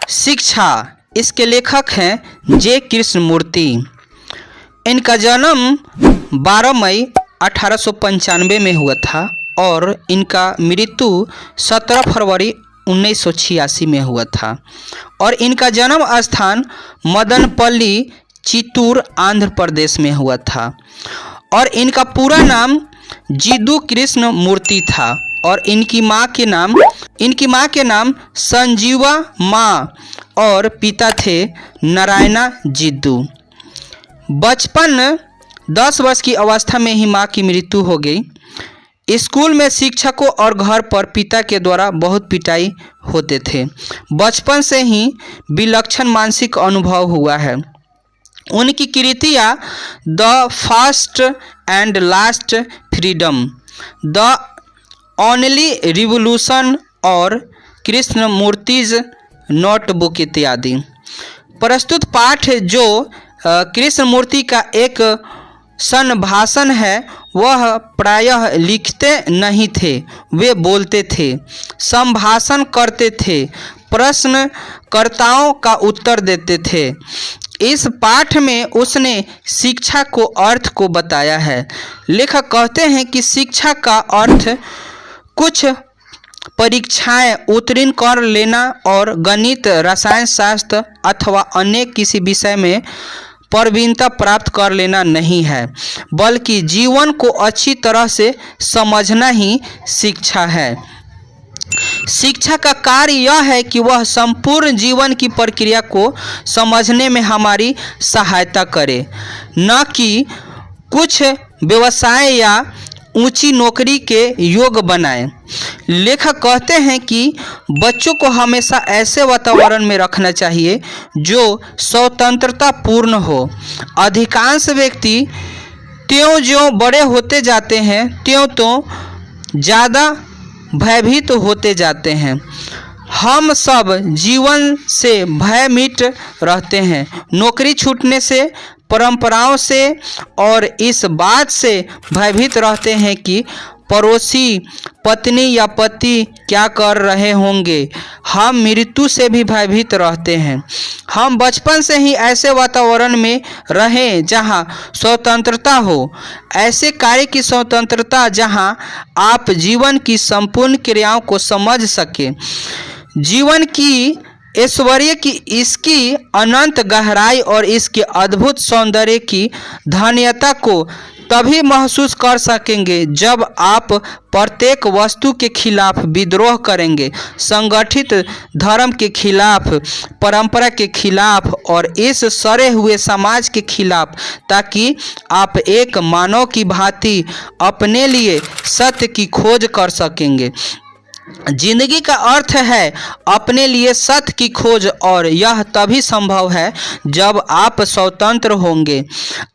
शिक्षा, इसके लेखक हैं जे कृष्णमूर्ति। इनका जन्म 12 मई 1895 में हुआ था और इनका मृत्यु 17 फरवरी 1986 में हुआ था और इनका जन्म स्थान मदनपल्ली, चित्तूर, आंध्र प्रदेश में हुआ था और इनका पूरा नाम जिद्दू कृष्णमूर्ति था और इनकी माँ के नाम संजीवा माँ और पिता थे नारायणा जिद्दू। बचपन 10 वर्ष की अवस्था में ही माँ की मृत्यु हो गई। स्कूल में शिक्षकों और घर पर पिता के द्वारा बहुत पिटाई होते थे। बचपन से ही विलक्षण मानसिक अनुभव हुआ है। उनकी कृतियाँ the first and last freedom, the only revolution और कृष्णमूर्तिज नोटबुक इत्यादि। प्रस्तुत पाठ जो कृष्णमूर्ति का एक संभाषण है, वह प्रायः लिखते नहीं थे, वे बोलते थे, संभाषण करते थे, प्रश्नकर्ताओं का उत्तर देते थे। इस पाठ में उसने शिक्षा को अर्थ को बताया है। लेखक कहते हैं कि शिक्षा का अर्थ कुछ परीक्षाएं उत्तीर्ण कर लेना और गणित, रसायन शास्त्र अथवा अन्य किसी विषय में प्रवीणता प्राप्त कर लेना नहीं है, बल्कि जीवन को अच्छी तरह से समझना ही शिक्षा है। शिक्षा का कार्य यह है कि वह संपूर्ण जीवन की प्रक्रिया को समझने में हमारी सहायता करे, न कि कुछ व्यवसाय या ऊंची नौकरी के योग बनाए। लेखक कहते हैं कि बच्चों को हमेशा ऐसे वातावरण में रखना चाहिए जो स्वतंत्रता पूर्ण हो। अधिकांश व्यक्ति त्यों ज्यों बड़े होते जाते हैं त्यों तो ज़्यादा भयभीत होते जाते हैं। हम सब जीवन से भयभीत रहते हैं, नौकरी छूटने से, परंपराओं से और इस बात से भयभीत रहते हैं कि पड़ोसी पत्नी या पति क्या कर रहे होंगे। हम मृत्यु से भी भयभीत रहते हैं। हम बचपन से ही ऐसे वातावरण में रहें जहां स्वतंत्रता हो, ऐसे कार्य की स्वतंत्रता जहां आप जीवन की संपूर्ण क्रियाओं को समझ सकें। जीवन की ऐश्वर्य की, इसकी अनंत गहराई और इसके अद्भुत सौंदर्य की धन्यता को तभी महसूस कर सकेंगे जब आप प्रत्येक वस्तु के खिलाफ विद्रोह करेंगे, संगठित धर्म के खिलाफ, परंपरा के खिलाफ और इस सड़े हुए समाज के खिलाफ, ताकि आप एक मानव की भांति अपने लिए सत्य की खोज कर सकेंगे। जिंदगी का अर्थ है अपने लिए सत्य की खोज और यह तभी संभव है जब आप स्वतंत्र होंगे।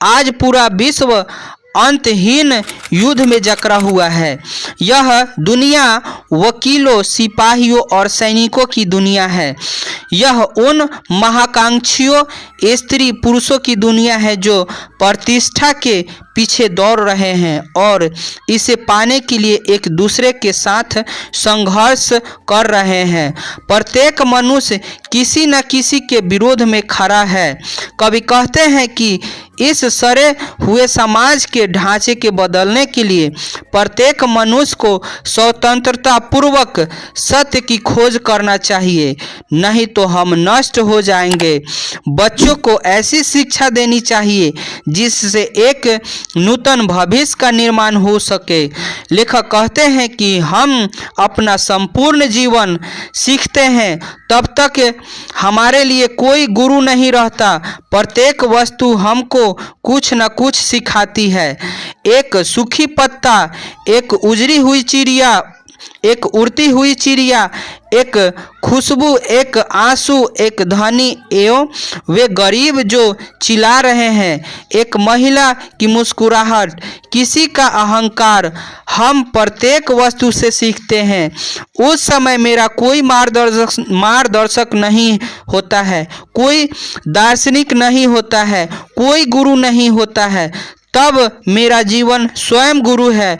आज पूरा विश्व अंतहीन युद्ध में जकड़ा हुआ है। यह दुनिया वकीलों, सिपाहियों और सैनिकों की दुनिया है। यह उन महाकांक्षियों, स्त्री पुरुषों की दुनिया है जो प्रतिष्ठा के पीछे दौड़ रहे हैं और इसे पाने के लिए एक दूसरे के साथ संघर्ष कर रहे हैं। प्रत्येक मनुष्य किसी न किसी के विरोध में खड़ा है। कवि कहते हैं कि इस सड़े हुए समाज के ढांचे के बदलने के लिए प्रत्येक मनुष्य को स्वतंत्रता पूर्वक सत्य की खोज करना चाहिए, नहीं तो हम नष्ट हो जाएंगे। बच्चों को ऐसी शिक्षा देनी चाहिए जिससे एक नूतन भविष्य का निर्माण हो सके। लेखक कहते हैं कि हम अपना संपूर्ण जीवन सीखते हैं, तब तक हमारे लिए कोई गुरु नहीं रहता। प्रत्येक वस्तु हमको कुछ न कुछ सिखाती है। एक सूखी पत्ता, एक उजड़ी हुई चिड़िया, एक उड़ती हुई चिड़िया, एक खुशबू, एक आंसू, एक धनी एवं वे गरीब जो चिल्ला रहे हैं, एक महिला की मुस्कुराहट, किसी का अहंकार, हम प्रत्येक वस्तु से सीखते हैं। उस समय मेरा कोई मार्गदर्शक नहीं होता है, कोई दार्शनिक नहीं होता है, कोई गुरु नहीं होता है। तब मेरा जीवन स्वयं गुरु है।